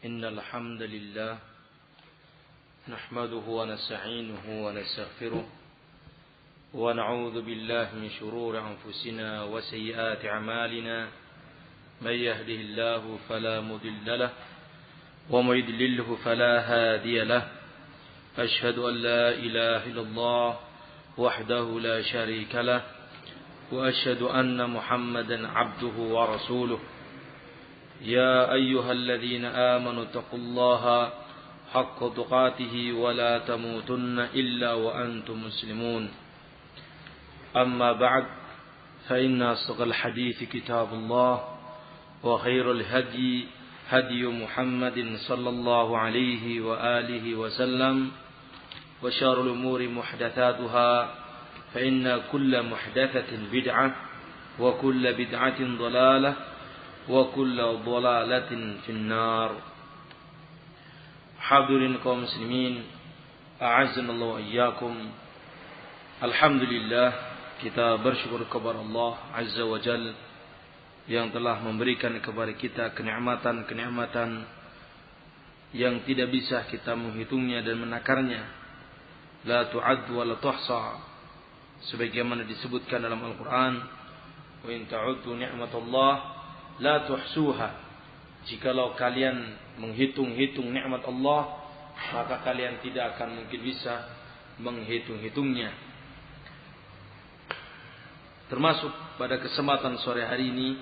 إن الحمد لله نحمده ونستعينه ونستغفره ونعوذ بالله من شرور أنفسنا وسيئات أعمالنا من يهده الله فلا مضل له ومن يضلله فلا هادي له أشهد أن لا إله إلا الله وحده لا شريك له وأشهد أن محمدا عبده ورسوله يا أيها الذين آمنوا اتقوا الله حق تقاته ولا تموتن إلا وأنتم مسلمون أما بعد فإن أصدق الحديث كتاب الله وخير الهدي هدي محمد صلى الله عليه وآله وسلم وشر الأمور محدثاتها فإن كل محدثة بدعة وكل بدعة ضلالة وكل ضلالة في النار. Hadirin kaum muslimin, a'azzanallahu wa iyyakum. Alhamdulillah, kita bersyukur kepada Allah Azza wa Jalla yang telah memberikan kepada kita kenikmatan-kenikmatan yang tidak bisa kita menghitungnya dan menakarnya. La tu'addu wa la tuhsa. Sebagaimana disebutkan dalam Al-Qur'an, wa in ta'uddu ni'matallah la tuhsuha. Jikalau kalian menghitung-hitung nikmat Allah, maka kalian tidak akan mungkin bisa menghitung-hitungnya. Termasuk pada kesempatan sore hari ini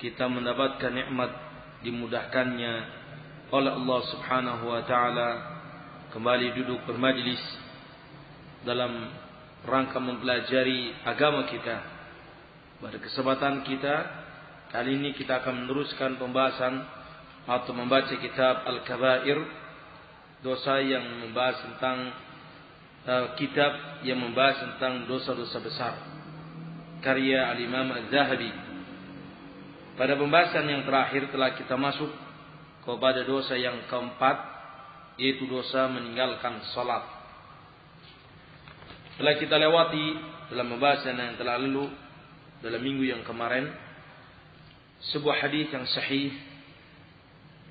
kita mendapatkan nikmat dimudahkannya oleh Allah Subhanahu wa taala kembali duduk bermajlis dalam rangka mempelajari agama kita. Pada kesempatan kita kali ini kita akan meneruskan pembahasan atau membaca kitab Al-Kabair, dosa yang membahas tentang kitab yang membahas tentang dosa-dosa besar, karya Al-Imam Az-Zahabi. Pada pembahasan yang terakhir telah kita masuk kepada dosa yang keempat, yaitu dosa meninggalkan salat. Telah kita lewati dalam pembahasan yang telah lalu dalam minggu yang kemarin sebuah hadis yang sahih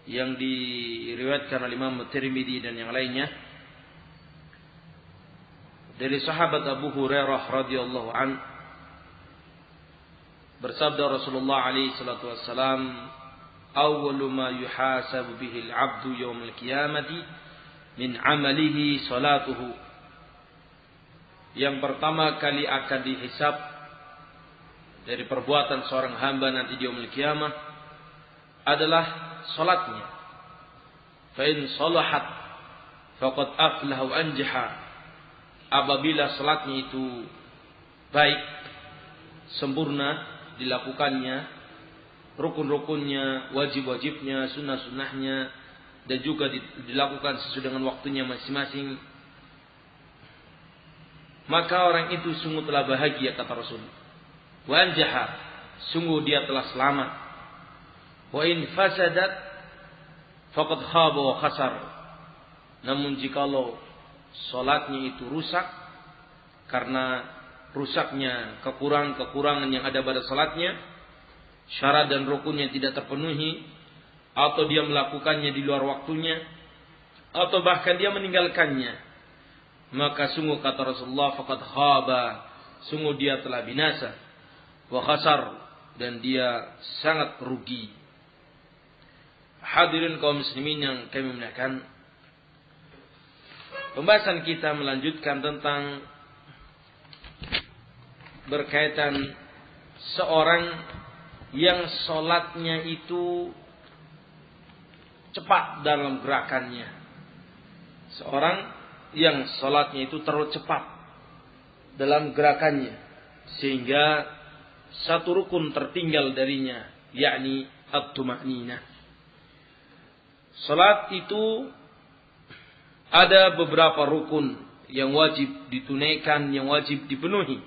yang diriwayatkan oleh Imam Tirmidzi dan yang lainnya dari sahabat Abu Hurairah radhiyallahu an, bersabda Rasulullah alaihi salatu wassalam, awwalu ma yuhasabu bihi al-'abdu yawm al-qiyamati min 'amalihi salatuhu. Yang pertama kali akan dihisab dari perbuatan seorang hamba nanti di yaumul qiyamah adalah salatnya. Fa in salahat faqad aflaha wa anjaha. Apabila salatnya itu baik, sempurna dilakukannya, rukun-rukunnya, wajib-wajibnya, sunnah-sunnahnya, dan juga dilakukan sesuai dengan waktunya masing-masing, maka orang itu sungguh telah bahagia, kata Rasul. Wa anjaha, sungguh dia telah selamat. Wa in fasadat faqad khaba wa khasar. Namun jikalau salatnya itu rusak karena rusaknya kekurangan yang ada pada salatnya, syarat dan rukunnya tidak terpenuhi, atau dia melakukannya di luar waktunya, atau bahkan dia meninggalkannya, maka sungguh kata Rasulullah faqad khaba, sungguh dia telah binasa, wa khasar, dan dia sangat rugi. Hadirin kaum muslimin yang kami muliakan, pembahasan kita melanjutkan tentang berkaitan seorang yang salatnya itu cepat dalam gerakannya. Seorang yang salatnya itu terlalu cepat dalam gerakannya sehingga satu rukun tertinggal darinya, yakni at-tuma'ninah. Salat itu ada beberapa rukun yang wajib ditunaikan, yang wajib dipenuhi.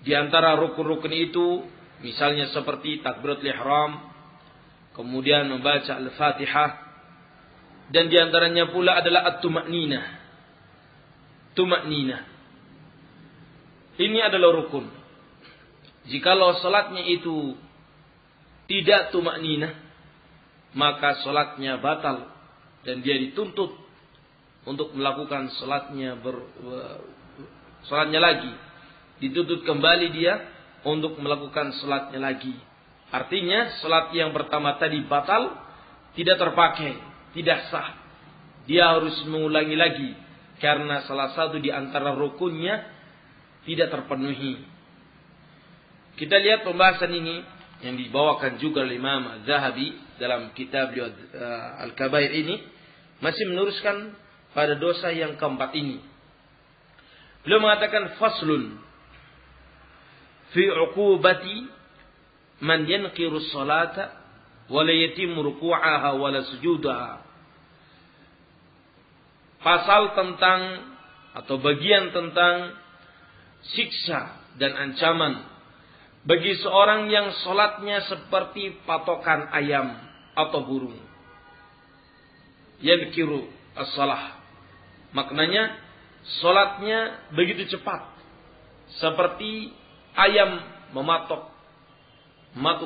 Di antara rukun-rukun itu misalnya seperti takbiratul ihram, kemudian membaca Al-Fatihah, dan di antaranya pula adalah at-tuma'ninah. Tuma'ninah ini adalah rukun. Jikalau salatnya itu tidak tuma'ninah, maka salatnya batal dan dia dituntut untuk melakukan salatnya lagi. Dituntut kembali dia untuk melakukan salatnya lagi. Artinya salat yang pertama tadi batal, tidak terpakai, tidak sah. Dia harus mengulangi lagi karena salah satu di antara rukunnya tidak terpenuhi. Kita lihat pembahasan ini yang dibawakan juga oleh Imam Az-Zahabi dalam kitab Al-Kabair ini, masih meneruskan pada dosa yang keempat ini. Beliau mengatakan faslun fi uqubati man yanqiru salata wa la yatimu ruku'aha wa la sujudaha. Pasal tentang atau bagian tentang siksa dan ancaman bagi seorang yang salatnya seperti patokan ayam atau burung. Yanqiru as-salah. Maknanya salatnya begitu cepat seperti ayam mematuk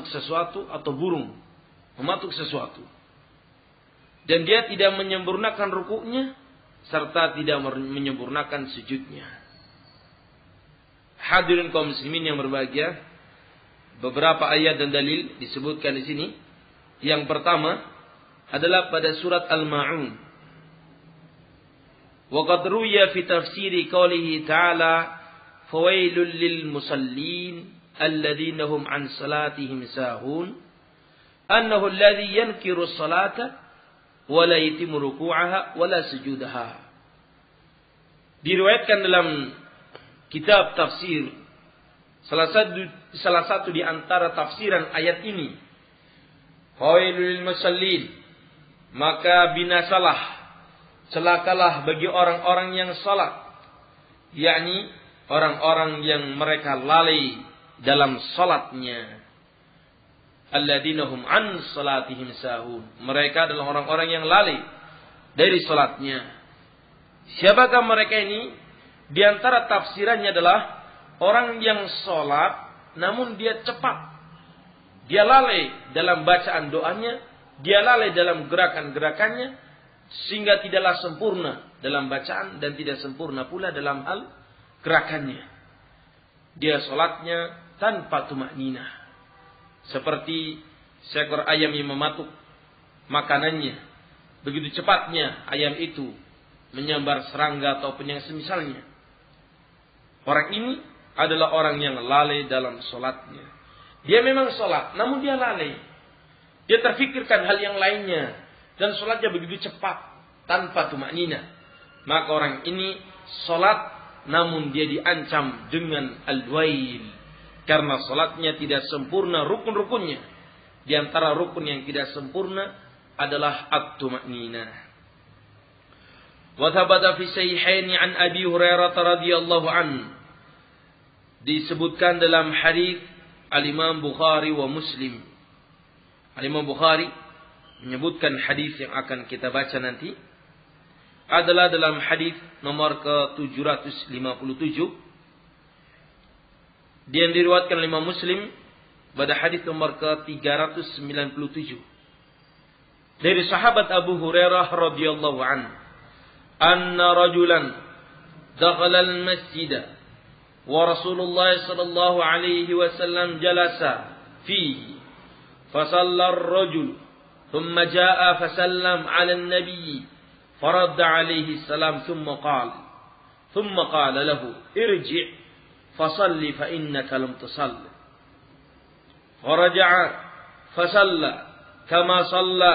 sesuatu atau burung mematuk sesuatu, dan dia tidak menyempurnakan rukuknya serta tidak menyempurnakan sujudnya. Hadirin kaum muslimin yang berbahagia, beberapa ayat dan dalil disebutkan di sini. Yang pertama adalah pada surat Al-Ma'un. Wa qad ruya fi tafsiri qoulihi ta'ala fawailul lil musallin alladhina hum an salatihim sahun annahu alladhi yankiru salata wa la yatimu ruku'aha wa la sujudaha. Diriwayatkan dalam kitab tafsir salah satu di antara tafsiran ayat ini, fawailul lil musallin, maka binasalah, celakalah bagi orang-orang yang salat, yakni orang-orang yang mereka lalai dalam salatnya. Alladzina hum an salatihim sahun, mereka adalah orang-orang yang lalai dari salatnya. Siapakah mereka ini? Di antara tafsirannya adalah orang yang salat namun dia cepat. Dia lalai dalam bacaan doanya, dia lalai dalam gerakan-gerakannya, sehingga tidaklah sempurna dalam bacaan dan tidak sempurna pula dalam hal gerakannya. Dia salatnya tanpa tumakninah, seperti seekor ayam yang mematuk makanannya. Begitu cepatnya ayam itu menyambar serangga ataupun yang semisalnya. Orang ini adalah orang yang lalai dalam salatnya. Dia memang salat, namun dia lalai. Dia terfikirkan hal yang lainnya dan salatnya begitu cepat tanpa tumakninah. Maka orang ini salat namun dia diancam dengan al-wail, karena salatnya tidak sempurna rukun-rukunnya. Di antara rukun yang tidak sempurna adalah at-tumakninah. Wa thabata fi sahihaini an Abi Hurairah radhiyallahu anhu. Disebutkan dalam hadis Al-Imam Bukhari wa Muslim. Al-Imam Bukhari menyebutkan hadis yang akan kita baca nanti adalah dalam hadis nomor ke-757. Dia diriwayatkan oleh Imam Muslim pada hadis nomor ke-397 dari sahabat Abu Hurairah radhiyallahu anhu, anna rajulan dakhala al-masjid wa Rasulullah sallallahu alaihi wasallam jalasa fihi fasalla ar-rajul thumma jaa fasallam ala an-nabiy faradda alaihi salam thumma qala lahu irji' fasalli fa innaka lam tusalli. Faraja'a fasalla kama salla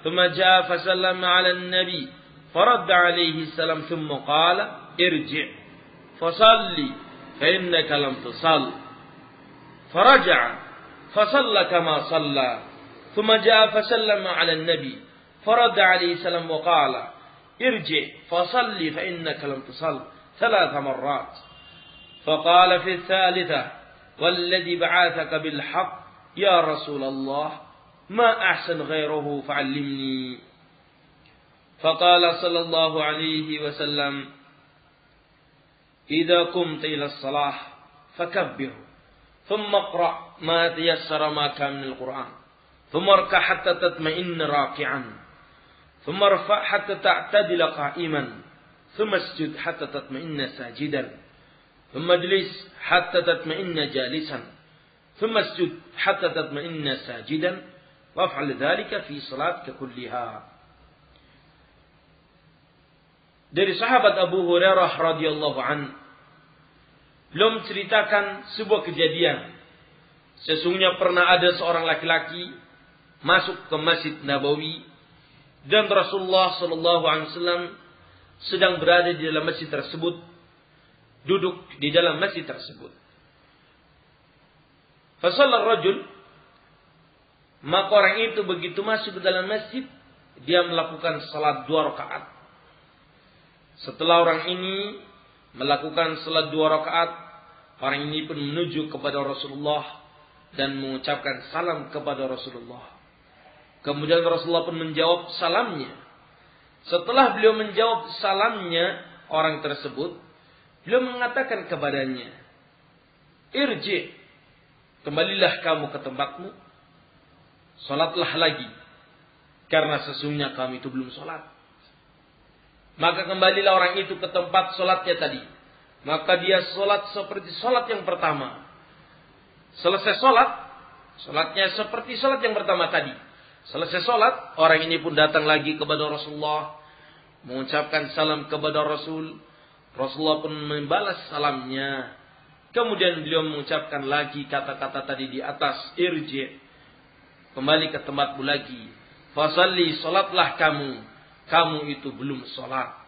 thumma jaa fasallama 'ala an-nabi faradda 'alayhi salam thumma qala irji' fasalli fa innaka lam tusalli. Faraja'a fasalla kama salla thumma jaa fasallama 'ala an-nabi faradda 'alayhi salam wa qala irji' fasalli fa innaka lam tusalli 3 marrat. فقال في الثالثة والذي بعثك بالحق يا رسول الله ما أحسن غيره فعلمني. فقال صلى الله عليه وسلم إذا قمت إلى الصلاة فكبر ثم اقرأ ما تيسر ما كان من القرآن thumma rka' hatta tatma'inna raki'an, thumma rfa' hatta ta'tadila qa'iman, thumma isjud hatta tatma'inna sajidan, thumma ijlis hatta tatma'inna jalisan, thumma isjud hatta tatma'inna sajidan, waf'al dzalika fi salatika kulliha. Dari sahabat Abu Hurairah radhiyallahu an, beliau menceritakan sebuah kejadian. Sesungguhnya pernah ada seorang laki-laki masuk ke Masjid Nabawi dan Rasulullah sallallahu alaihi wasallam sedang berada di dalam masjid tersebut, duduk di dalam masjid tersebut. Fa shalla ar-rajul, maka orang itu begitu masuk ke dalam masjid, dia melakukan salat 2 rakaat. Setelah orang ini melakukan salat 2 rakaat, orang ini pun menuju kepada Rasulullah dan mengucapkan salam kepada Rasulullah. Kemudian Rasulullah pun menjawab salamnya. Setelah beliau menjawab salamnya orang tersebut, beliau mengatakan kepadanya, "Irji, kembalilah kamu ke tempatmu, salatlah lagi, karena sesungguhnya kamu itu belum salat." Maka kembalilah orang itu ke tempat salatnya tadi. Maka dia salat seperti salat yang pertama. Selesai salat, salatnya seperti salat yang pertama tadi. Selesai salat, orang ini pun datang lagi kepada Rasulullah, mengucapkan salam kepada Rasul. Rasulullah pun membalas salamnya. Kemudian beliau mengucapkan lagi kata-kata tadi di atas, irji, kembali ke tempatmu lagi. Fasalli, salatlah kamu itu belum salat.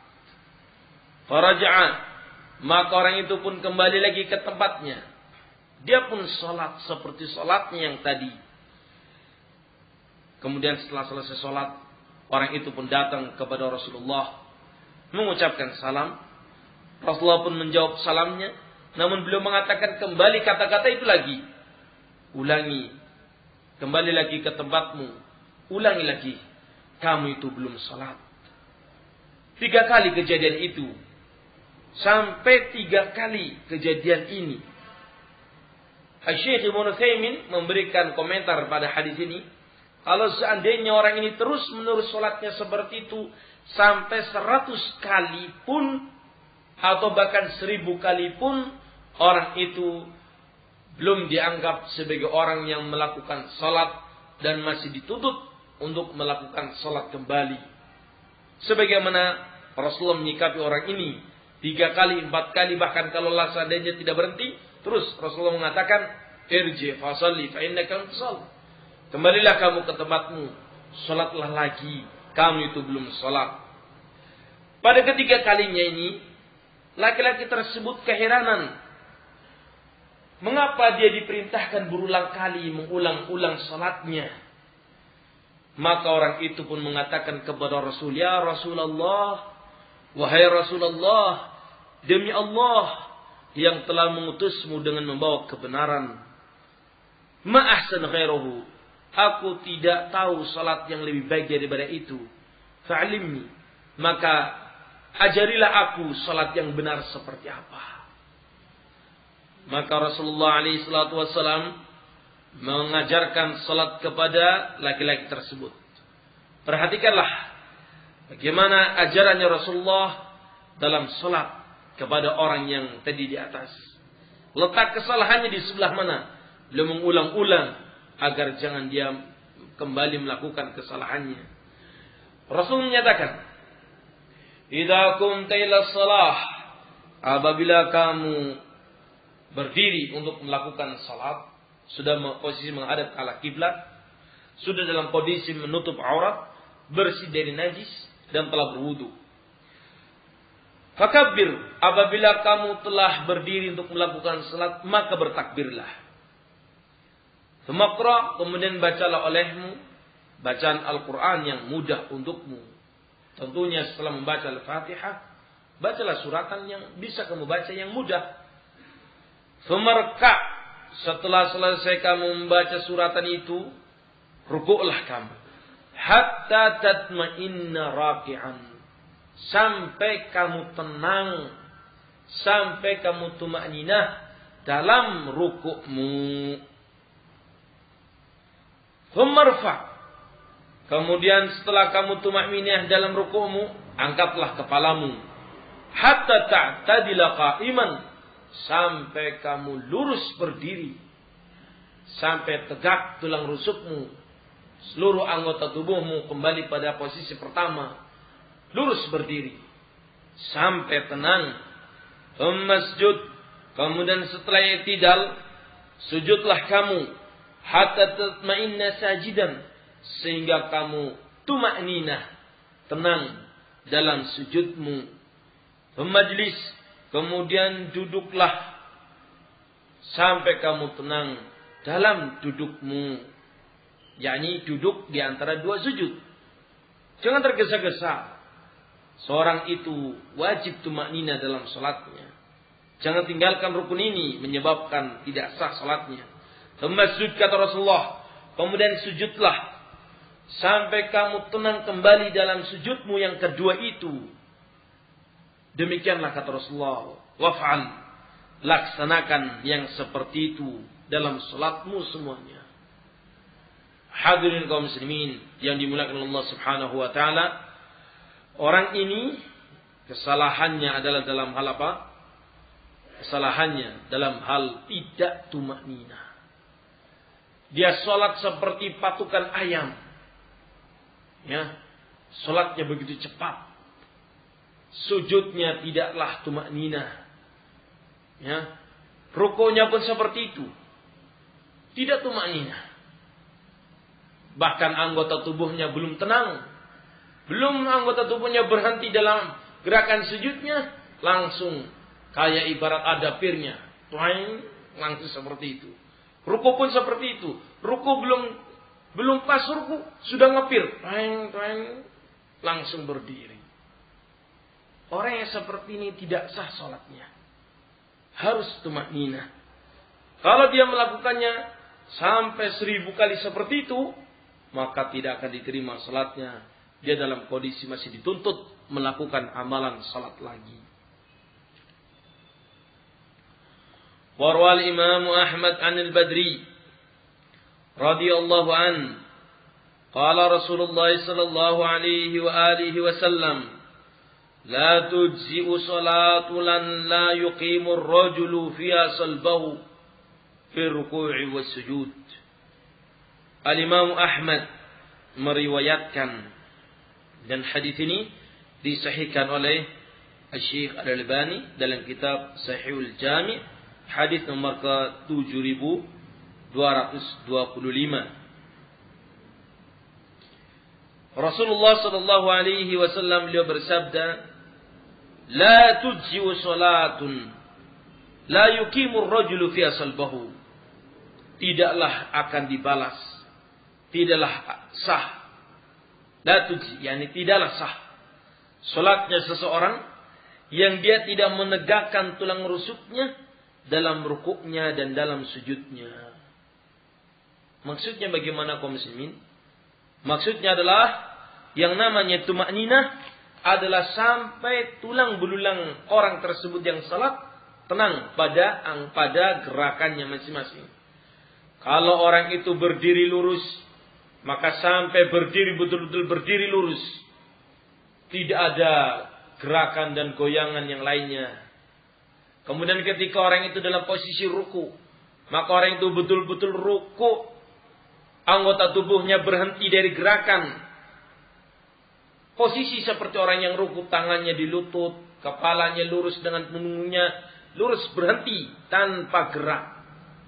Faraja'a, maka orang itu pun kembali lagi ke tempatnya. Dia pun salat seperti salatnya yang tadi. Kemudian setelah selesai salat, orang itu pun datang kepada Rasulullah, mengucapkan salam. Rasulullah pun menjawab salamnya, namun beliau mengatakan kembali kata-kata itu lagi. Ulangi, kembali lagi ke tempatmu. Ulangi lagi, kamu itu belum salat. 3 kali kejadian itu. Sampai 3 kali kejadian ini. Syekh Ibnu Utsaimin memberikan komentar pada hadis ini. Kalau seandainya orang ini terus menerus salatnya seperti itu sampai 100 kali pun, atau bahkan 1000 kali pun, orang itu belum dianggap sebagai orang yang melakukan salat dan masih dituntut untuk melakukan salat kembali. Sebagaimana Rasulullah menyikapi orang ini 3 kali, 4 kali, bahkan kalau seandainya tidak berhenti, terus Rasulullah mengatakan, irji fasalli fa innaka lam tusalli. Kembalilah kamu ke tempatmu, salatlah lagi, kamu itu belum salat. Pada ketiga kalinya ini, laki-laki tersebut keheranan. Mengapa dia diperintahkan berulang kali mengulang-ulang salatnya? Maka orang itu pun mengatakan kepada Rasul, ya Rasulullah, wahai Rasulullah, demi Allah yang telah mengutusmu dengan membawa kebenaran, ma ahsan ghairahu, aku tidak tahu salat yang lebih baik daripada itu. Fa'alimni, maka ajarilah aku salat yang benar seperti apa. Maka Rasulullah alaihi salatu wassalam mengajarkan salat kepada laki-laki tersebut. Perhatikanlah bagaimana ajarannya Rasulullah dalam salat kepada orang yang tadi di atas. Letak kesalahannya di sebelah mana? Beliau mengulang-ulang agar jangan dia kembali melakukan kesalahannya. Rasul menyatakan, "Idza qumta ila shalah," apabila kamu berdiri untuk melakukan salat, sudah posisi menghadap ke arah kiblat, sudah dalam kondisi menutup aurat, bersih dari najis dan telah berwudu. Fakabbir, apabila kamu telah berdiri untuk melakukan salat, maka bertakbirlah. Semakra, kemudian bacalah olehmu bacaan Al-Quran yang mudah untukmu. Tentunya setelah membaca Al-Fatihah, bacalah suratan yang bisa kamu baca yang mudah. Semarka, setelah selesai kamu membaca suratan itu, rukuklah kamu. Hatta tatma'inna raki'an, sampai kamu tenang, sampai kamu tuma'ninah dalam rukukmu. Thummarfa. Kemudian setelah kamu tumakninah dalam rukukmu, angkatlah kepalamu. Hatta ta'tadila qa'iman. Sampai kamu lurus berdiri. Sampai tegak tulang rusukmu. Seluruh anggota tubuhmu kembali pada posisi pertama. Lurus berdiri. Sampai tenang. Masjud. Kemudian setelah i'tidal, sujudlah kamu. Hatta tatma'inna sajidan. Sehingga kamu tumakninah, tenang dalam sujudmu. Majlis, kemudian duduklah sampai kamu tenang dalam dudukmu. yakni duduk di antara dua sujud. Jangan tergesa-gesa. Seorang itu wajib tumaknina dalam salatnya. Jangan tinggalkan rukun ini menyebabkan tidak sah salatnya. Masjud kata Rasulullah. Kemudian sujudlah sampai kamu tenang kembali dalam sujudmu yang kedua itu. Demikianlah kata Rasulullah. Waf'al. Laksanakan yang seperti itu dalam salatmu semuanya. Hadirin kaum muslimin yang dimuliakan Allah Subhanahu wa taala. Orang ini kesalahannya adalah dalam hal apa? Kesalahannya dalam hal tidak tumaknina. Dia sholat seperti patukan ayam. Ya, sholatnya begitu cepat. Sujudnya tidaklah tumaknina. Ya, rukunya pun seperti itu. Tidak tumaknina. Bahkan anggota tubuhnya belum tenang. Belum anggota tubuhnya berhenti dalam gerakan sujudnya, langsung kayak ibarat ada pirnya. Tuang, langsung seperti itu. Ruku pun seperti itu. Ruku belum pas ruku sudah ngepir. Tuang, langsung berdiri. Orang yang seperti ini tidak sah salatnya. Harus tumakninah. Kalau dia melakukannya sampai 1000 kali seperti itu, maka tidak akan diterima salatnya. Dia dalam kondisi masih dituntut melakukan amalan salat lagi. Warwal Imam Ahmad an al-Badri radhiyallahu an qala Rasulullah sallallahu alaihi wa alihi wasallam la tujzi'u salatu lan la yuqimu ar-rajulu fiha salbahu fi ruku'i was sujud. Al-Imam Ahmad meriwayatkan dan hadis ini disahihkan oleh Syekh Al-Albani dalam kitab Sahihul Jami' hadis nomor ke-7225. Rasulullah sallallahu alaihi wasallam beliau bersabda, "La tujzi'u salatun la yuqimu ar-rajulu fi salbahu." Tidaklah akan dibalas, tidaklah sah. La tujzi, yakni tidaklah sah salatnya seseorang yang dia tidak menegakkan tulang rusuknya dalam rukuknya dan dalam sujudnya. Maksudnya bagaimana kaum muslimin? Maksudnya adalah yang namanya tumakninah adalah sampai tulang belulang orang tersebut yang salat tenang pada gerakannya masing-masing. Kalau orang itu berdiri lurus, maka sampai berdiri betul-betul berdiri lurus. Tidak ada gerakan dan goyangan yang lainnya. Kemudian ketika orang itu dalam posisi ruku, maka orang itu betul-betul ruku. Anggota tubuhnya berhenti dari gerakan. Posisi seperti orang yang ruku, tangannya di lutut, kepalanya lurus dengan punggungnya lurus, berhenti tanpa gerak.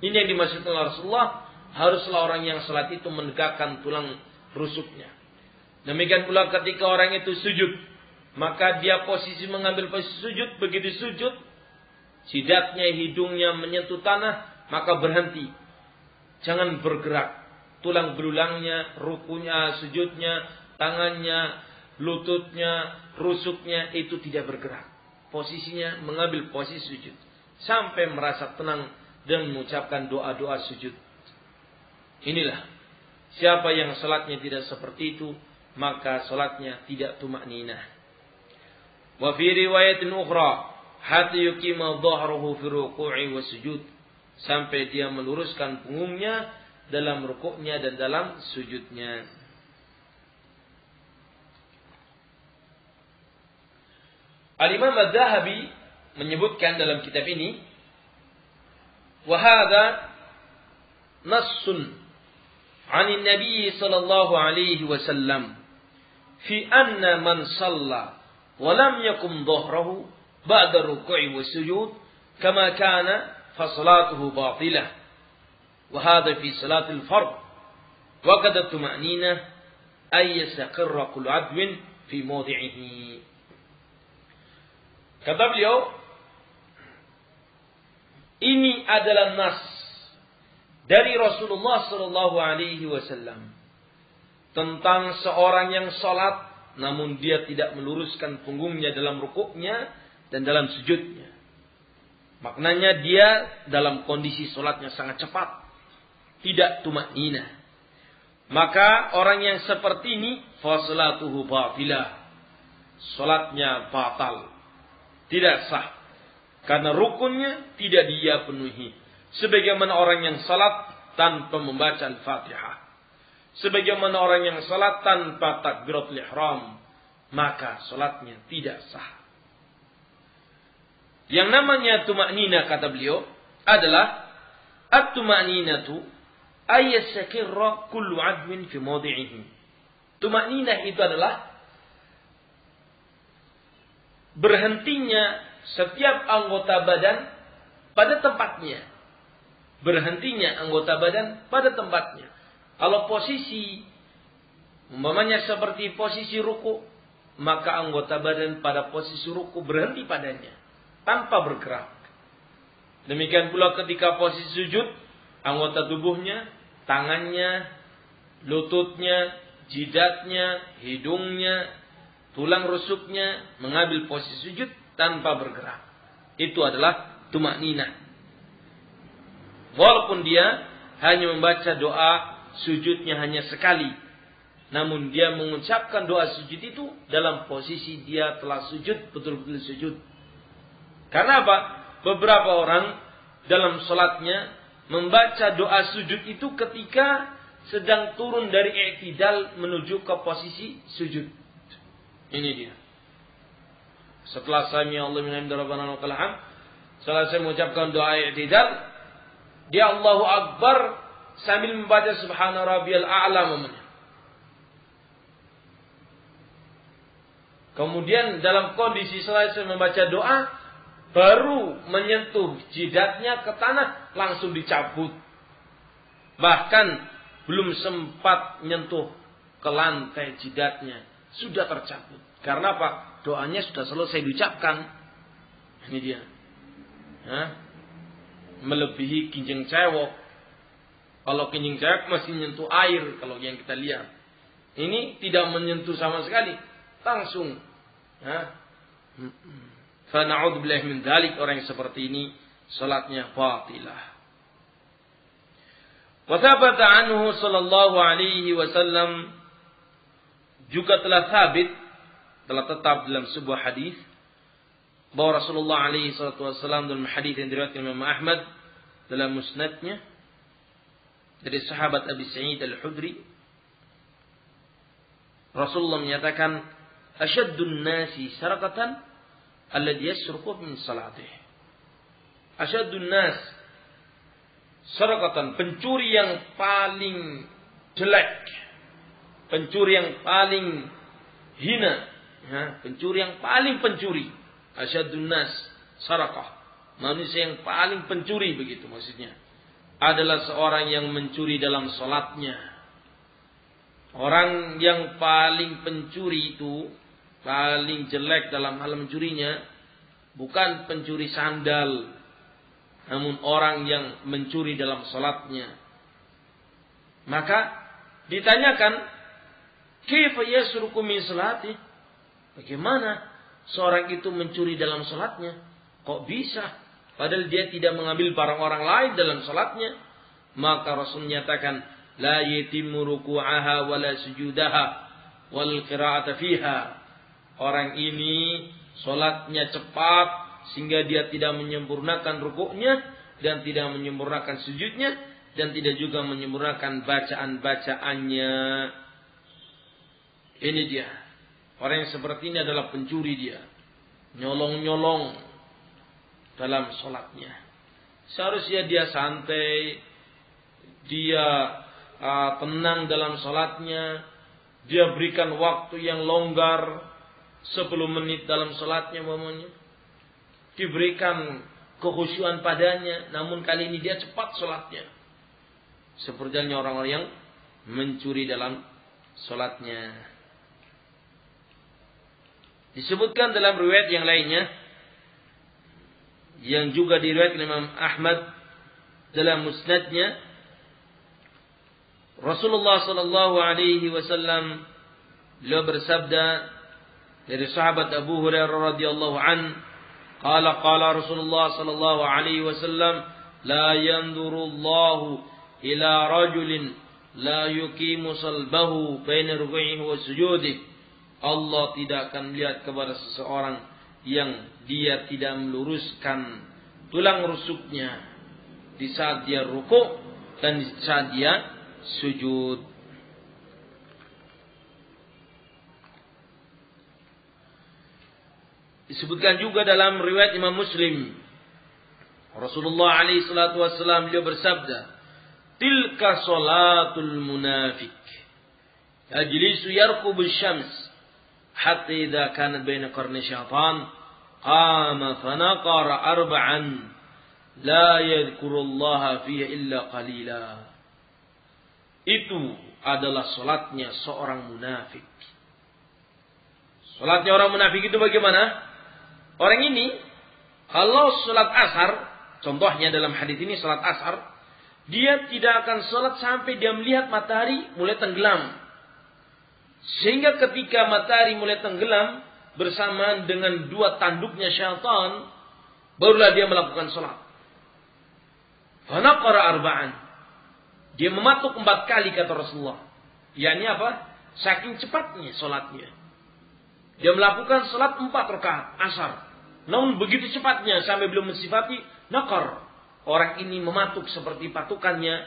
Ini yang dimaksudkan oleh Rasulullah. Haruslah orang yang salat itu menegakkan tulang rusuknya. Demikian pula ketika orang itu sujud, maka dia posisi mengambil posisi sujud. Begitu sujud, jidatnya, hidungnya menyentuh tanah, maka berhenti. Jangan bergerak. Tulang belulangnya, rukunya, sujudnya, tangannya, lututnya, rusuknya itu tidak bergerak. Posisinya mengambil posisi sujud sampai merasa tenang dan mengucapkan doa-doa sujud. Inilah, siapa yang salatnya tidak seperti itu, maka salatnya tidak tumakninah. Wa fi riwayatin ukhra, hatta yuqima dhahruhu fi ruku'i wa sujud, sampai dia meluruskan punggungnya dalam rukuknya dan dalam sujudnya. Al-Imam Az-Zahabi menyebutkan dalam kitab ini, wa hadza nassun 'an Nabi sallallahu alaihi wasallam fi anna man shalla wa lam yakum dhahrahu ba'da ruku'i wa sujud kama kana fa salatuhu batilah. Wa hadza fi salatil fard wa qad tuma'ninah ay yastaqirra kullu 'adwin fi mawdi'ihi. Kata beliau, ini adalah nas dari Rasulullah sallallahu alaihi wasallam tentang seorang yang salat namun dia tidak meluruskan punggungnya dalam rukuknya dan dalam sujudnya. Maknanya dia dalam kondisi salatnya sangat cepat, tidak tumakninah. Maka orang yang seperti ini fa salatuhu batilah. Salatnya batal, tidak sah. Karena rukunnya tidak dia penuhi. Sebagaimana orang yang salat tanpa membaca Al-Fatihah. Sebagaimana orang yang salat tanpa takbiratul ihram. Maka salatnya tidak sah. Yang namanya tumakninah kata beliau adalah at-tumakninatu ayyasakirra kullu adwin fi mawdi'ihi. Tumakninah itu adalah berhentinya setiap anggota badan pada tempatnya. Berhentinya anggota badan pada tempatnya. Kalau posisi umpamanya seperti posisi ruku, maka anggota badan pada posisi ruku berhenti padanya tanpa bergerak. Demikian pula ketika posisi sujud, anggota tubuhnya, tangannya, lututnya, jidatnya, hidungnya, tulang rusuknya mengambil posisi sujud tanpa bergerak. Itu adalah tumakninah. Walaupun dia hanya membaca doa sujudnya hanya sekali, namun dia mengucapkan doa sujud itu dalam posisi dia telah sujud, betul-betul sujud. Karena apa? Beberapa orang dalam salatnya membaca doa sujud itu ketika sedang turun dari i'tidal menuju ke posisi sujud. Ini dia. Setelah sami Allah min hamdi rabbana wa lakal hamd, selesai mengucapkan doa i'tidal, dia Allahu Akbar sambil membaca subhana rabbiyal a'la momennya. Kemudian dalam kondisi selesai membaca doa, baru menyentuh jidatnya ke tanah, langsung dicabut. Bahkan belum sempat menyentuh ke lantai jidatnya, sudah tercabut. Karena apa? Doanya sudah selesai diucapkan. Ini dia. Melebihi kinjeng cewek. Kalau kinjeng cewek masih menyentuh air, kalau yang kita lihat. Ini tidak menyentuh sama sekali. Langsung. Fa na'udzubillahi min dzalik, orang yang seperti ini salatnya batilah. Wa thabata anhu sallallahu alaihi wasallam, juga telah tetap dalam sebuah hadis bahwa Rasulullah alaihi salatu wasallam dalam hadis yang diriwayatkan Imam Ahmad dalam musnadnya dari sahabat Abi Sa'id Al-Khudri, Rasulullah menyatakan, asyaddun nasi sarakatan alladhi yasruqu min salatih. Asyaddun nas sarakatan, pencuri yang paling jelek, pencuri yang paling hina, pencuri yang paling pencuri. Asyaddun nas sarakah, manusia yang paling pencuri, begitu maksudnya, adalah seorang yang mencuri dalam salatnya. Orang yang paling pencuri itu, paling jelek dalam hal mencurinya, bukan pencuri sandal, namun orang yang mencuri dalam salatnya. Maka ditanyakan, kaifa yasruqu min salati? Bagaimana seorang itu mencuri dalam salatnya? Kok bisa? Padahal dia tidak mengambil barang orang lain dalam salatnya. Maka Rasul menyatakan, la yatimmu ruku'aha wa la sujudaha wal qira'ata fiha. Orang ini salatnya cepat sehingga dia tidak menyempurnakan rukuknya dan tidak menyempurnakan sujudnya, dan tidak juga menyempurnakan bacaan-bacaannya. Ini dia. Orang yang seperti ini adalah pencuri dia. Nyolong-nyolong dalam sholatnya. Seharusnya dia santai, dia tenang dalam sholatnya, dia berikan waktu yang longgar 10 menit dalam sholatnya umpamanya. Diberikan kekhusyuan padanya, namun kali ini dia cepat sholatnya. Seperti halnya orang-orang yang mencuri dalam sholatnya. Disebutkan dalam riwayat yang lainnya, yang juga diriwayatkan Imam Ahmad dalam musnadnya, Rasulullah sallallahu alaihi wasallam beliau bersabda dari sahabat Abu Hurairah radhiyallahu an, qala Rasulullah sallallahu alaihi wasallam, la yanzurullahu ila rajulin la yuqimu salbahu baina ruk'ihi wa sujudihi. Allah tidak akan melihat kepada seseorang yang dia tidak meluruskan tulang rusuknya di saat dia rukuk dan di saat dia sujud. Disebutkan juga dalam riwayat Imam Muslim, Rasulullah alaihi salatu wassalam beliau bersabda, tilka salatul munafik yajlisu yarqubu syams hatta idza kanat baina qarni syaitan qama fanaqara arba'an la yadhkurullaha fiha illa qalila. Itu adalah salatnya seorang munafik. Salatnya orang munafik itu bagaimana? Orang ini kalau salat asar, contohnya dalam hadis ini salat asar, dia tidak akan salat sampai dia melihat matahari mulai tenggelam. Sehingga ketika matahari mulai tenggelam bersamaan dengan dua tanduknya syaitan, barulah dia melakukan salat. Fanaqara arba'an. Dia mematuk 4 kali kata Rasulullah. Yakni apa? Saking cepatnya salatnya. Dia melakukan salat 4 rakaat asar. Namun begitu cepatnya sampai belum mensifati naqar. Orang ini mematuk seperti patukannya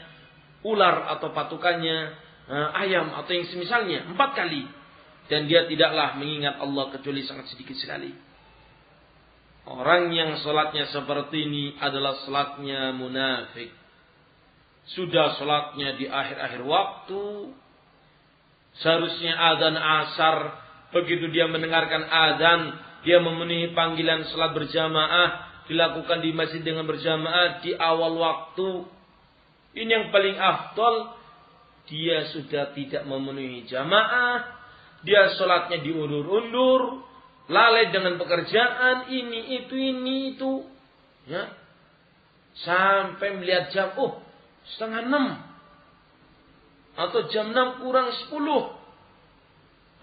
ular atau patukannya ayam atau yang semisalnya 4 kali. Dan dia tidaklah mengingat Allah kecuali sangat sedikit sekali. Orang yang salatnya seperti ini adalah salatnya munafik. Sudah salatnya di akhir-akhir waktu. Seharusnya adzan asar, begitu dia mendengarkan adzan, dia memenuhi panggilan salat berjamaah, dilakukan di masjid dengan berjamaah di awal waktu. Ini yang paling afdal. Dia sudah tidak memenuhi jamaah, dia salatnya diundur-undur, lalai dengan pekerjaan ini itu, ya, sampai melihat jam, 5:30 atau jam 6 kurang 10,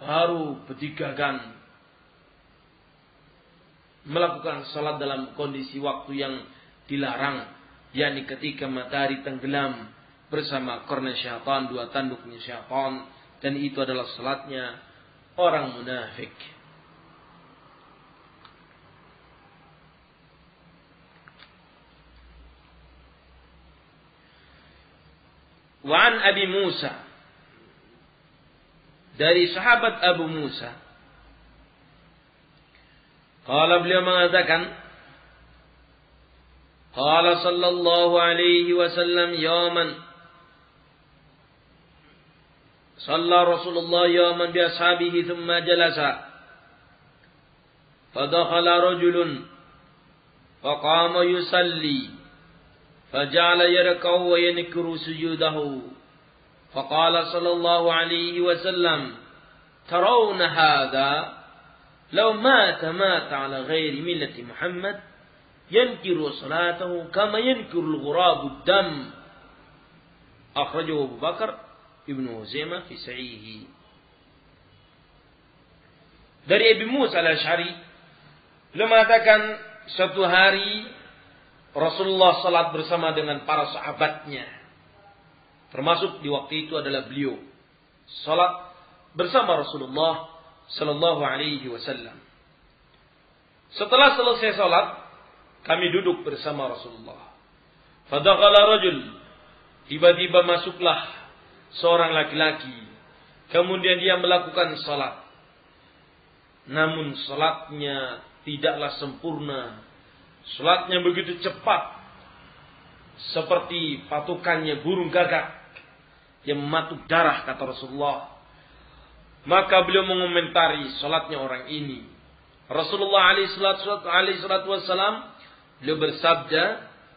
baru bertigakan melakukan salat dalam kondisi waktu yang dilarang, yakni ketika matahari tenggelam bersama korna syaitan, 2 tanduknya syaitan, dan itu adalah salatnya orang munafik. Wa an Abi Musa, dari sahabat Abu Musa, qala beliau mengatakan, qala sallallahu alaihi wasallam yawman صلى رسول الله يوما بأصحابه ثم جلس فدخل رجل فقام يصلي فجعل يركع وينكر سجوده فقال صلى الله عليه وسلم ترون هذا لو مات على غير ملة محمد ينكر صلاته كما ينكر الغراب الدم أخرجه أبو بكر Ibnu Huzaimah fi Sahihi. Dari Abi Musa al-Asy'ari, beliau mengatakan suatu hari Rasulullah salat bersama dengan para sahabatnya. Termasuk di waktu itu adalah beliau salat bersama Rasulullah sallallahu alaihi wasallam. Setelah selesai salat, kami duduk bersama Rasulullah. Fadakhala rajul, tiba-tiba masuklah seorang laki-laki, kemudian dia melakukan salat. Namun salatnya tidaklah sempurna. Salatnya begitu cepat, seperti patukannya burung gagak yang mematuk darah, kata Rasulullah. Maka beliau mengomentari salatnya orang ini. Rasulullah alaihi salatu wassalam, beliau bersabda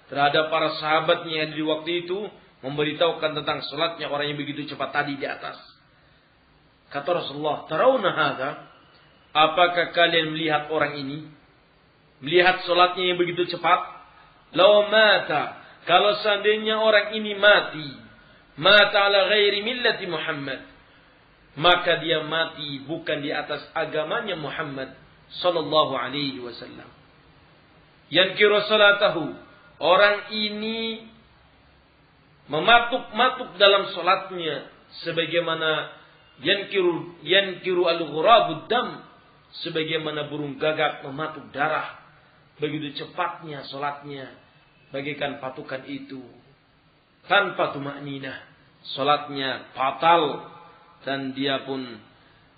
terhadap para sahabatnya yang di waktu itu, memberitahukan tentang salatnya orang yang begitu cepat tadi di atas. Kata Rasulullah, "Tarawna hadza?" Apakah kalian melihat orang ini? Melihat salatnya yang begitu cepat? Law mata, kalau seandainya orang ini mata ala ghairi millati Muhammad, maka dia mati bukan di atas agamanya Muhammad sallallahu alaihi wasallam. Yankiru salatahu, orang ini mematuk-matuk dalam salatnya sebagaimana yankiru al-ghurabud dam, sebagaimana burung gagak mematuk darah. Begitu cepatnya salatnya, bagaikan patukan itu. Tanpa tumakninah, salatnya fatal, dan dia pun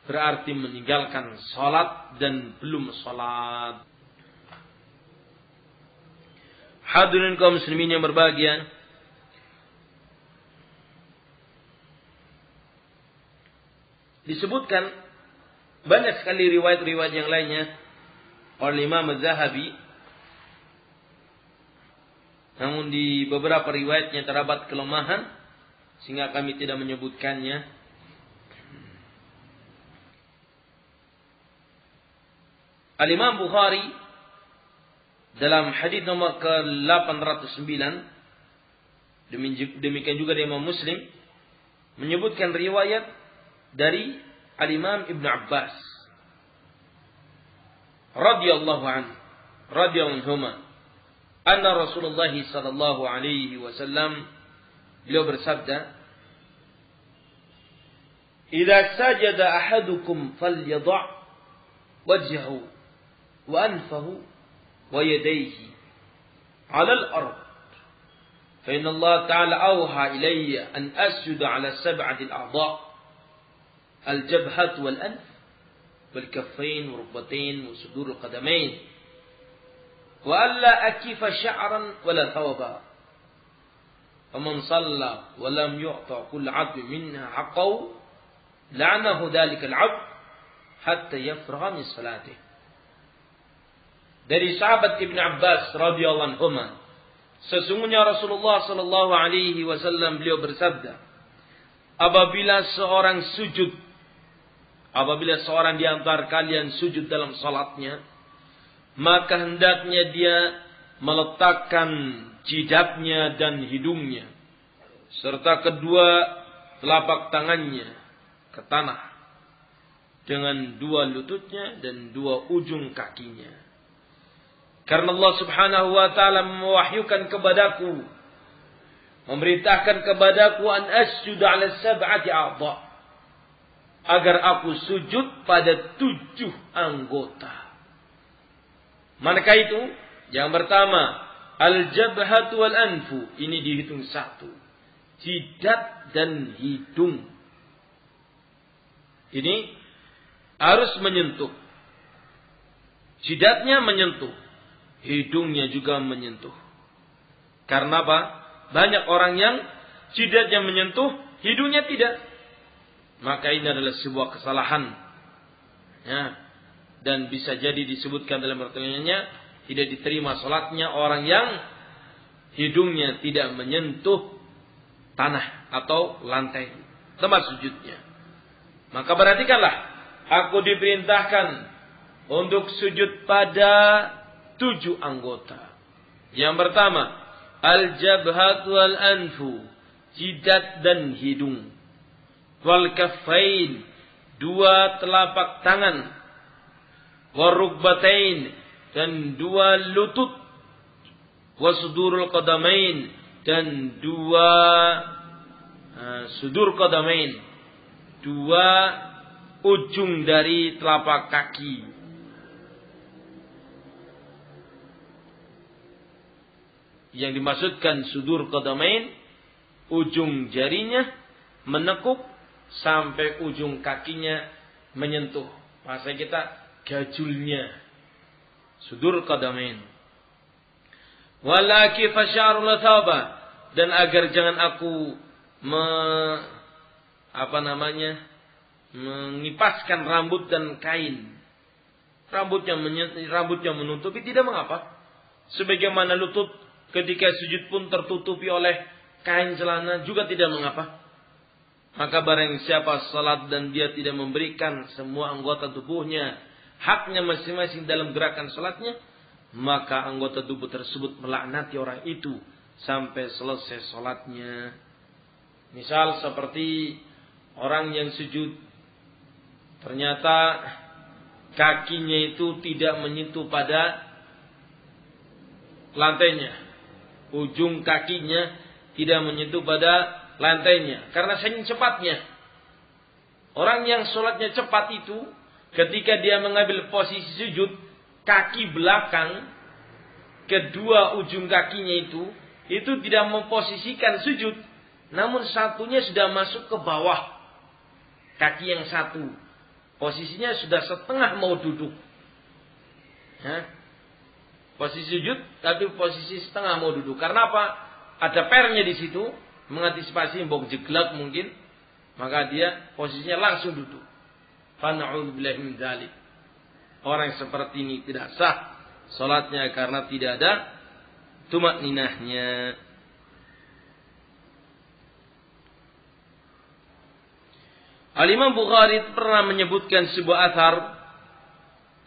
berarti meninggalkan salat dan belum salat. Hadirin kaum muslimin yang berbahagia, disebutkan banyak sekali riwayat-riwayat yang lainnya oleh Imam Az-Zahabi. Namun di beberapa riwayatnya terdapat kelemahan sehingga kami tidak menyebutkannya. Al-Imam Bukhari dalam hadis nomor ke-809, demikian juga Imam Muslim menyebutkan riwayat dari Al-Imam Ibn Abbas radhiyallahu anhuma, anna Rasulullah sallallahu alaihi wasallam, beliau bersabda, "Idza sajada ahadukum falyadha' wajhahu wa anfahu wa yadayhi 'ala al-ard, fa inna Allah ta'ala awha ilayya an asjuda 'ala sab'ati al-a'dha' al-jabhah wal-anf wal-kaffayn wa-rukbatayn wa sudur al-qadamayn wa alla akifa sya'ran wa la thawaba. Faman shalla wa lam yu'ta kull 'abdin minha haqqahu la'anahu dhalika al-'abd hatta yafragha min salatihi." Dari sahabat Ibn Abbas radhiyallahu anhu, sesungguhnya Rasulullah sallallahu alaihi wasallam beliau bersabda, apabila seorang di antara kalian sujud dalam salatnya, maka hendaknya dia meletakkan jidatnya dan hidungnya serta kedua telapak tangannya ke tanah dengan dua lututnya dan dua ujung kakinya. Karena Allah Subhanahu wa taala mewahyukan kepadaku, memerintahkan kepadaku an asjuda 'ala sab'ati a'dha', agar aku sujud pada 7 anggota. Manakah itu? Yang pertama, al-jabhatu wal anfu, ini dihitung 1. Jidat dan hidung. Ini harus menyentuh. Jidatnya menyentuh, hidungnya juga menyentuh. Karena apa? Banyak orang yang jidatnya menyentuh, hidungnya tidak. Maka ini adalah sebuah kesalahan. Ya. Dan bisa jadi disebutkan dalam pertanyaannya, tidak diterima salatnya orang yang hidungnya tidak menyentuh tanah atau lantai tempat sujudnya. Maka perhatikanlah, aku diperintahkan untuk sujud pada 7 anggota. Yang pertama, al-jabhat wal anfu, jidat dan hidung. Wal kaffain, 2 telapak tangan. Wal rukbatain, dan 2 lutut. Wasudurul qadamain, dan 2 sudur qadamain, 2 ujung dari telapak kaki. Yang dimaksudkan sudur qadamain, ujung jarinya menekuk sampai ujung kakinya menyentuh. Bahasa kita gajulnya. Sudur qadamain. Walaki fasyarul thawba, dan agar jangan aku mengipaskan rambut dan kain. Rambutnya menutupi tidak mengapa. Sebagaimana lutut ketika sujud pun tertutupi oleh kain celana juga tidak mengapa. Maka barang siapa salat dan dia tidak memberikan semua anggota tubuhnya haknya masing-masing dalam gerakan salatnya, maka anggota tubuh tersebut melaknati orang itu sampai selesai salatnya. Misal seperti orang yang sujud, ternyata kakinya itu tidak menyentuh pada lantainya. Ujung kakinya tidak menyentuh pada lantainya. Karena saking cepatnya. Orang yang sholatnya cepat itu, ketika dia mengambil posisi sujud, kaki belakang, kedua ujung kakinya itu tidak memposisikan sujud. Namun satunya sudah masuk ke bawah kaki yang satu. Posisinya sudah setengah mau duduk. Posisi sujud, tapi posisi setengah mau duduk. Karena apa? Ada pernya di situ, mengantisipasi mbok jeglak mungkin, maka dia posisinya langsung duduk. Fana'udzubillahi min dzalik. Orang yang seperti ini tidak sah salatnya karena tidak ada tumakninahnya. Al-Imam Bukhari pernah menyebutkan sebuah athar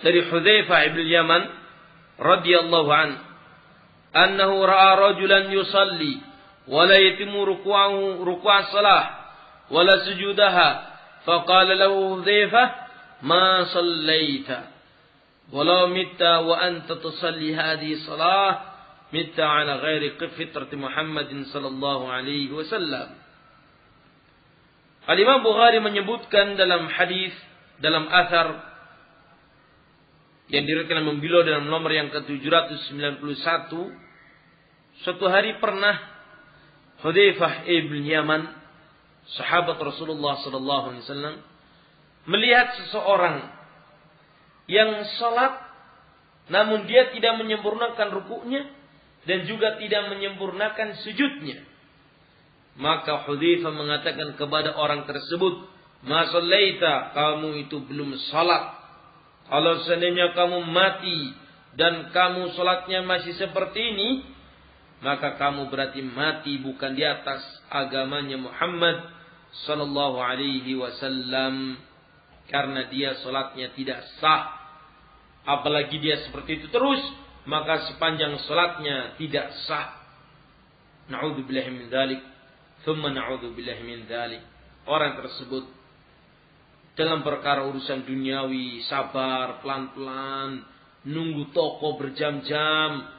dari Hudzaifah ibn Yaman radhiyallahu an, annahu ra'a rajulan yusalli wa la yatimu ruku'a salah wa la sujudaha, faqala lahu Hudzaifah ma sallaita walau mitta wa anta tusalli hadhihi salah mitta ala ghairi fitrati Muhammadin sallallahu alaihi wasallam. Al-Imam Bukhari menyebutkan dalam hadis, dalam athar yang diriwayatkan membilau dalam nomor yang ke-791, suatu hari pernah Hudzaifah ibn Yaman, sahabat Rasulullah sallallahu alaihi wasallam, melihat seseorang yang salat namun dia tidak menyempurnakan rukuknya dan juga tidak menyempurnakan sujudnya. Maka Hudzaifah mengatakan kepada orang tersebut, "Ma shallaita, kamu itu belum salat. Kalau seandainya kamu mati dan kamu salatnya masih seperti ini, maka kamu berarti mati bukan di atas agamanya Muhammad sallallahu alaihi wasallam, karena dia salatnya tidak sah. Apalagi dia seperti itu terus, maka sepanjang salatnya tidak sah." Na'udzubillahi min dzalik. Thumma na'udzubillahi min dzalik. Orang tersebut dalam perkara urusan duniawi sabar, pelan-pelan, nunggu toko berjam-jam,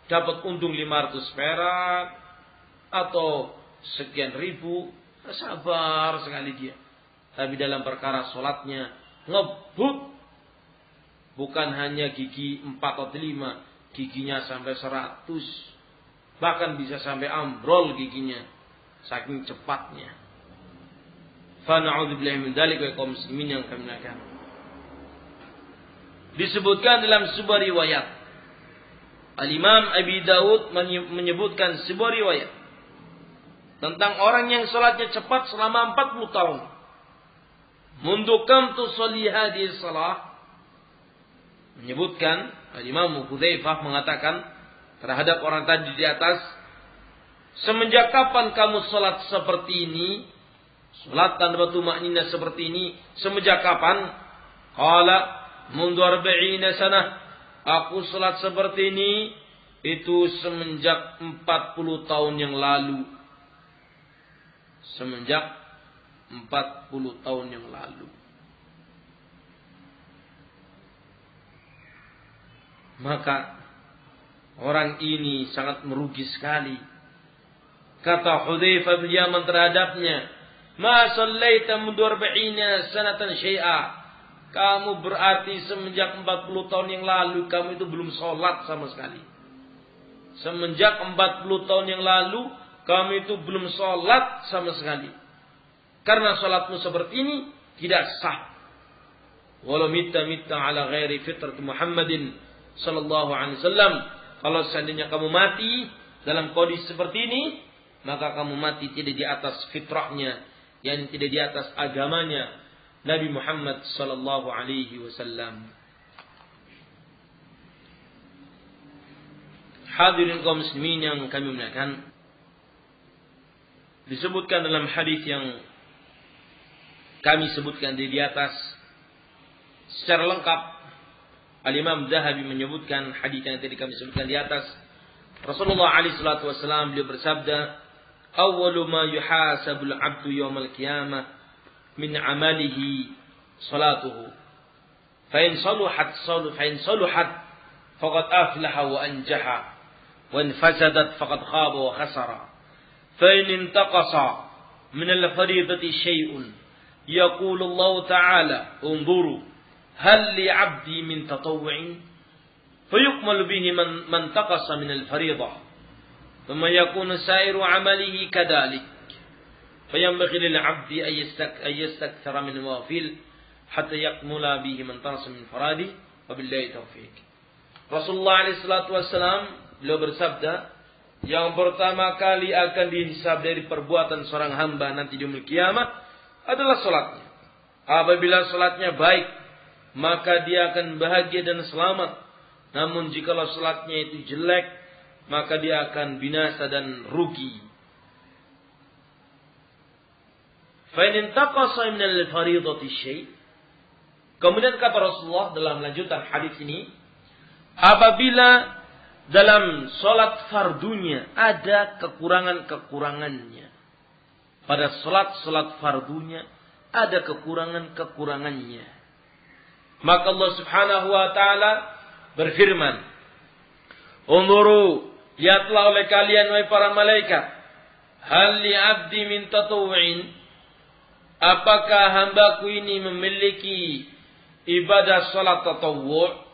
dapat untung 500 perak atau sekian ribu, sabar sekali dia. Tapi dalam perkara salatnya ngebut, bukan hanya gigi 4 atau 5, giginya sampai 100, bahkan bisa sampai ambrol giginya. Saking cepatnya. Fa na'udzubillahi min dzalika kaum muslimin yang kami muliakan. Disebutkan dalam sebuah riwayat, Al-Imam Abi Dawud menyebutkan sebuah riwayat tentang orang yang salatnya cepat selama 40 tahun. Mundu kam tusalli hadhihi salah, menyebutkan Al-Imam Hudzaifah mengatakan terhadap orang tadi di atas, semenjak kapan kamu salat seperti ini? Salat tanpa tumakninah seperti ini semenjak kapan? Qala mundu 40 sanah. Aku salat seperti ini itu semenjak 40 tahun yang lalu. Semenjak 40 tahun yang lalu. Maka orang ini sangat merugi sekali. Kata Hudzaifah bin Yaman terhadapnya, "Ma sallaita mundu 40 sanatan syai'a." Kamu berarti semenjak 40 tahun yang lalu kamu itu belum sholat sama sekali. Semenjak 40 tahun yang lalu kamu itu belum sholat sama sekali. Karena sholatmu seperti ini tidak sah. Walau mitta ala ghairi fitrat Muhammadin sallallahu alaihi wasallam. Kalau seandainya kamu mati dalam kondisi seperti ini, maka kamu mati tidak di atas fitrahnya, yang tidak di atas agamanya Nabi Muhammad sallallahu alaihi wasallam. Hadirin kaum muslimin yang kami muliakan, disebutkan dalam hadis yang kami sebutkan di atas secara lengkap. Al-Imam Zahabi menyebutkan hadis yang tadi kami sebutkan di atas. Rasulullah alaihi salatu wasallam beliau bersabda, "Awwalu ma yuhasabul 'abdu yaumal qiyamah min 'amalihi salatuhu. Fa in saluhat faqad aflaha wa anjaha, wa in fasadat faqad khaba wa khasara. Fa in intaqasa min al-fariidati shay'un yaqulu Allah ta'ala, unzuru hal li 'abdi min tatawwu'in fayukmal bihi man taqasa min al-fariidah. ثم يكون سائر عمله كذلك فينبغي للعبد أن يستكثر من النوافل حتى يكمل به من تقص من فراده وبالله التوفيق." Rasulullah alaihi salatu wasallam beliau bersabda, yang pertama kali akan dihisab dari perbuatan seorang hamba nanti di yaumul kiamat adalah salatnya. Apabila salatnya baik, maka dia akan bahagia dan selamat. Namun jikalau salatnya itu jelek, maka dia akan binasa dan rugi. Fa in intaqasa min al-fariidati syai'. Kemudian kata Rasulullah dalam lanjutan hadis ini, apabila dalam salat fardunya ada kekurangan-kekurangannya. Pada salat fardunya ada kekurangan-kekurangannya. Maka Allah Subhanahu wa taala berfirman, "Unzuru, lihatlah oleh kalian wahai para malaikat, hal li 'abdi min tatawwu'in, apakah hambaku ini memiliki ibadah salat tatawwu'?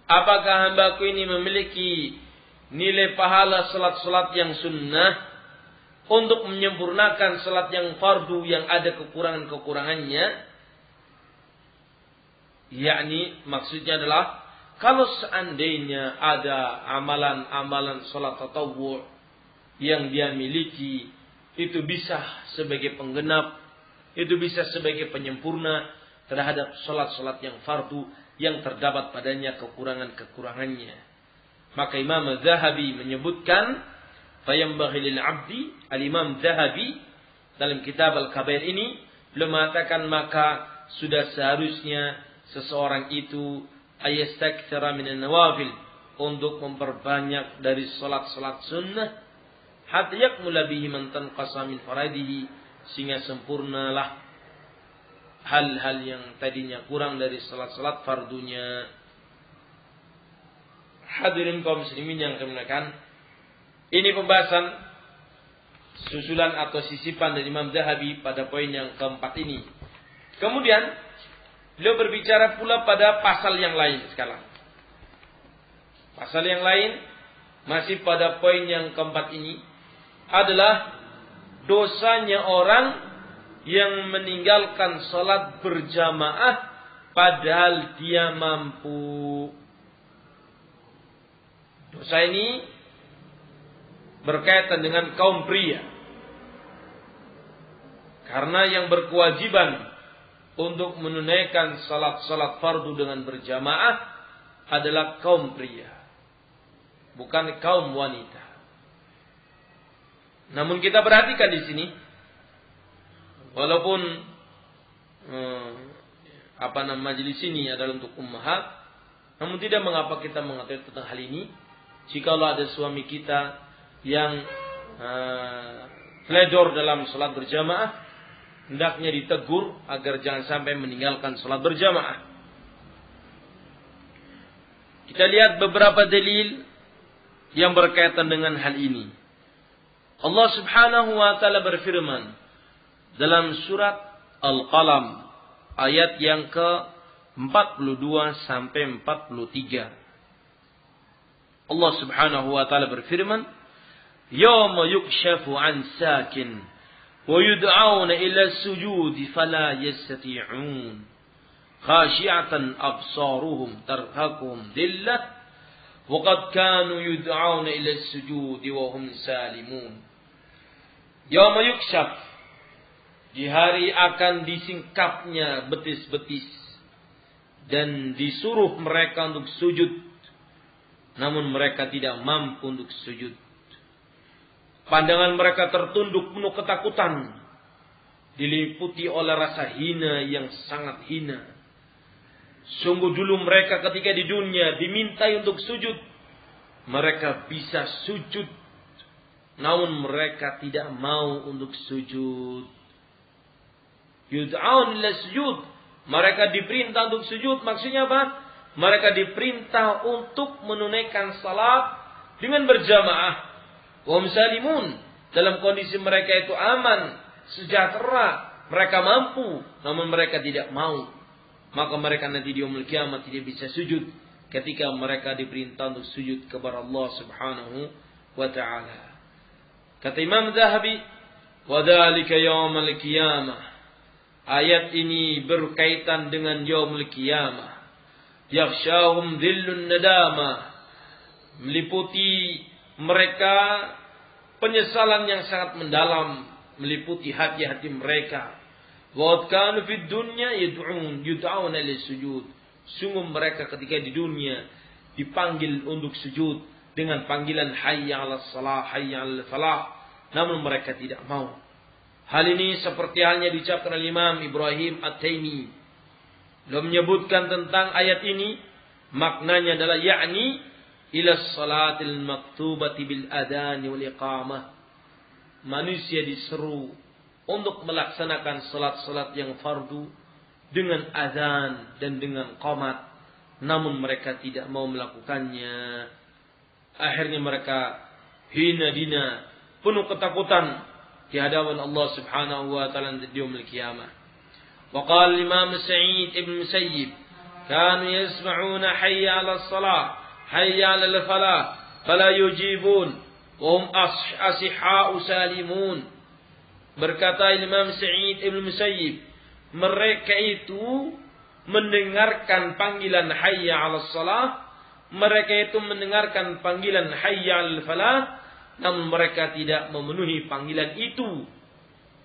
Apakah hambaku ini memiliki nilai pahala salat-salat yang sunnah untuk menyempurnakan salat yang fardu yang ada kekurangan-kekurangannya?" Yakni maksudnya adalah kalau seandainya ada amalan-amalan salat tatawwu' yang dia miliki, itu bisa sebagai penggenap, itu bisa sebagai penyempurna terhadap salat-salat yang fardu yang terdapat padanya kekurangan-kekurangannya. Maka Imam Zahabi menyebutkan, fayambaghi lil 'abdi, al-Imam Zahabi dalam kitab Al-Kabair ini beliau mengatakan, maka sudah seharusnya seseorang itu ayastaktsara minan nawafil, untuk memperbanyak dari salat-salat sunnah, hatta yakmula bihi man tanqasa min faradihi, sehingga sempurnalah hal-hal yang tadinya kurang dari salat-salat fardunya. Hadirin kaum muslimin yang kami muliakan, ini pembahasan susulan atau sisipan dari Imam Zahabi pada poin yang keempat ini. Kemudian beliau berbicara pula pada pasal yang lain sekarang. Pasal yang lain masih pada poin yang keempat ini adalah dosanya orang yang meninggalkan salat berjamaah padahal dia mampu. Dosa ini berkaitan dengan kaum pria. Karena yang berkewajiban untuk menunaikan salat-salat fardu dengan berjamaah adalah kaum pria, bukan kaum wanita. Namun kita perhatikan di sini, walaupun majelis ini adalah untuk ummahat, namun tidak mengapa kita mengatakan tentang hal ini. Jikalau ada suami kita yang teledor dalam salat berjamaah, hendaknya ditegur agar jangan sampai meninggalkan salat berjamaah. Kita lihat beberapa dalil yang berkaitan dengan hal ini. Allah Subhanahu wa taala berfirman dalam surat Al-Qalam ayat yang ke-42 sampai 43. Allah Subhanahu wa taala berfirman, yawma yukshafu an sakin wa yud'auna ila sujudi fala yastati'un khashi'atan absaruhum tarhaquhum dhillah wa qad kanu yud'auna ila sujudi wa hum salimun. Yawma yukshaf, di hari akan disingkapnya betis-betis dan disuruh mereka untuk sujud, namun mereka tidak mampu untuk sujud. Pandangan mereka tertunduk penuh ketakutan, diliputi oleh rasa hina yang sangat hina. Sungguh dulu mereka ketika di dunia dimintai untuk sujud, mereka bisa sujud, namun mereka tidak mau untuk sujud. Yud'aun ila sujud, mereka diperintah untuk sujud. Maksudnya apa? Mereka diperintah untuk menunaikan salat dengan berjamaah. Wa hum salimun, dalam kondisi mereka itu aman, sejahtera, mereka mampu, namun mereka tidak mau. Maka mereka nanti di yaumul kiamat tidak bisa sujud ketika mereka diperintah untuk sujud kepada Allah Subhanahu wa taala. Kata Imam Zahabi, wa dzalika yaumul qiyamah. Ayat ini berkaitan dengan yaumul qiyamah. Yakhshahum dhillun nadama, meliputi mereka penyesalan yang sangat mendalam, meliputi hati-hati mereka. Wa kanu fid dunya yud'auna lis sujud. Sungguh mereka ketika di dunia dipanggil untuk sujud dengan panggilan hayya 'alas shalah, hayya 'alal falah, namun mereka tidak mau. Hal ini seperti halnya diucapkan oleh Imam Ibrahim At-Taimi. Beliau menyebutkan tentang ayat ini, maknanya adalah yakni ila salatil maktubati bil adhan wal iqamah. Manusia diseru untuk melaksanakan salat-salat yang fardu dengan azan dan dengan qamat, namun mereka tidak mau melakukannya. Akhirnya mereka hina dina, penuh ketakutan di hadapan Allah Subhanahu wa taala di yaumil qiyamah. Wa qala Imam Sa'id ibn Musayyib, kanu yasma'una hayya 'alas shalah, hayya 'alal falah, fala yujibun wa hum asihha'u salimun. Berkata Imam Sa'id ibn Musayyib, mereka itu mendengarkan panggilan hayya 'alas shalah, mereka itu mendengarkan panggilan hayya 'alal falah, namun mereka tidak memenuhi panggilan itu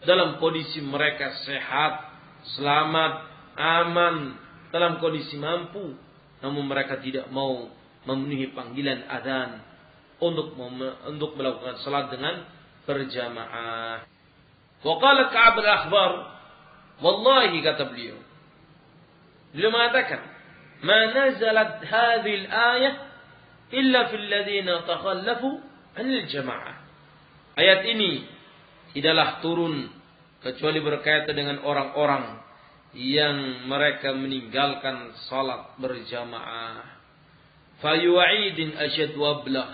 dalam kondisi mereka sehat, selamat, aman, dalam kondisi mampu, namun mereka tidak mau memenuhi panggilan adzan untuk melakukan salat dengan berjamaah. Wa qala Ka'ab al-Akhbar, wallahi kata beliau mengatakan, ma nazalat hadhihi al-ayah illa fil ladzina takhallafu anil jamaah. Ayat ini tidaklah turun kecuali berkaitan dengan orang-orang yang mereka meninggalkan salat berjamaah. Fayu'idin asyad wablagh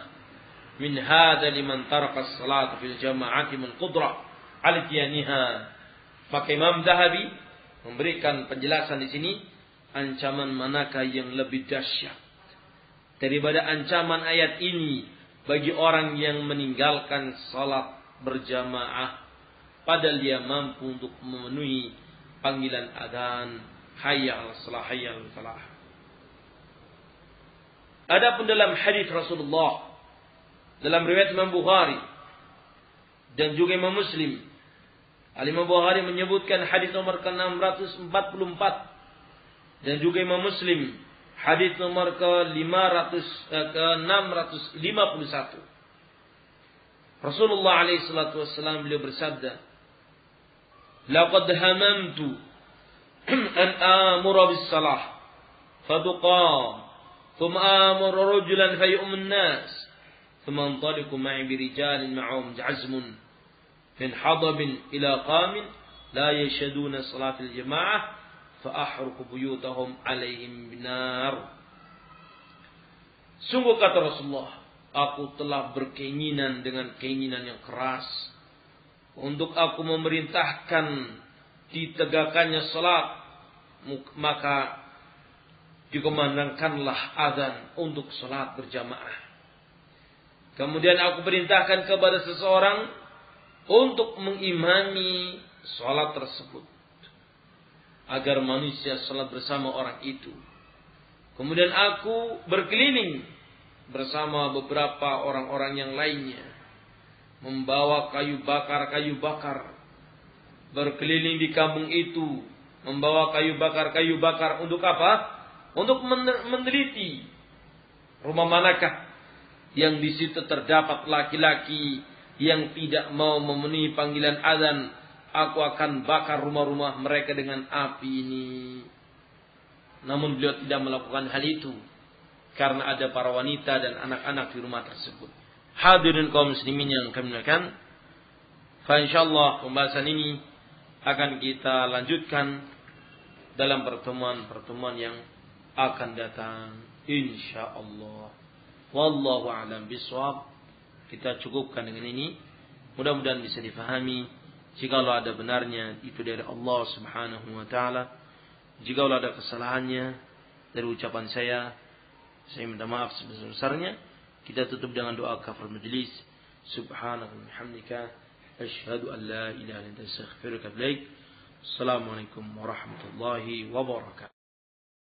min hadha liman taraka as-salat fil jama'ati min qudrah al-tiyaniha. Maka Imam Zahabi memberikan penjelasan di sini, ancaman manakah yang lebih dahsyat daripada ancaman ayat ini bagi orang yang meninggalkan salat berjamaah padahal dia mampu untuk memenuhi panggilan adzan hayya 'alas shalah, hayya 'alal falah. Adapun dalam hadis Rasulullah dalam riwayat Imam Bukhari dan juga Imam Muslim, Imam Bukhari menyebutkan hadis nomor ke-644 dan juga Imam Muslim hadis nomor ke-651. Rasulullah alaihi salatu wasallam beliau bersabda, laqad hamamtu an amura bis salah fatuqam thumma amura rajulan fayu'min nas thumma antaliqu ma'i bi rijalin ma'hum jazmun min hadabin ila qamin la yashaduna salatil jamaah fa ahruqu buyutahum alaihim binar. Sungguh kata Rasulullah, aku telah berkeinginan dengan keinginan yang keras untuk aku memerintahkan ditegakkannya salat, maka dikumandangkanlah azan untuk salat berjamaah. Kemudian aku perintahkan kepada seseorang untuk mengimami salat tersebut, agar manusia salat bersama orang itu. Kemudian aku berkeliling bersama beberapa orang-orang yang lainnya, membawa kayu bakar, berkeliling di kampung itu, membawa kayu bakar untuk apa? Untuk meneliti rumah manakah yang di situ terdapat laki-laki yang tidak mau memenuhi panggilan azan. Aku akan bakar rumah-rumah mereka dengan api ini. Namun beliau tidak melakukan hal itu karena ada para wanita dan anak-anak di rumah tersebut. Hadirin kaum muslimin yang kami muliakan, insyaallah pembahasan ini akan kita lanjutkan dalam pertemuan-pertemuan yang akan datang insyaallah. Wallahu a'lam bishawab. Kita cukupkan dengan ini. Mudah-mudahan bisa difahami. Jikalau ada benarnya itu dari Allah Subhanahu wa taala. Jikalau ada kesalahannya dari ucapan saya minta maaf sebesar-besarnya. Kita tutup dengan doa kafaratul majlis. Subhanaka wa bihamdika asyhadu an la ilaha illa anta astaghfiruka wa atubu ilaik. Assalamualaikum warahmatullahi wabarakatuh.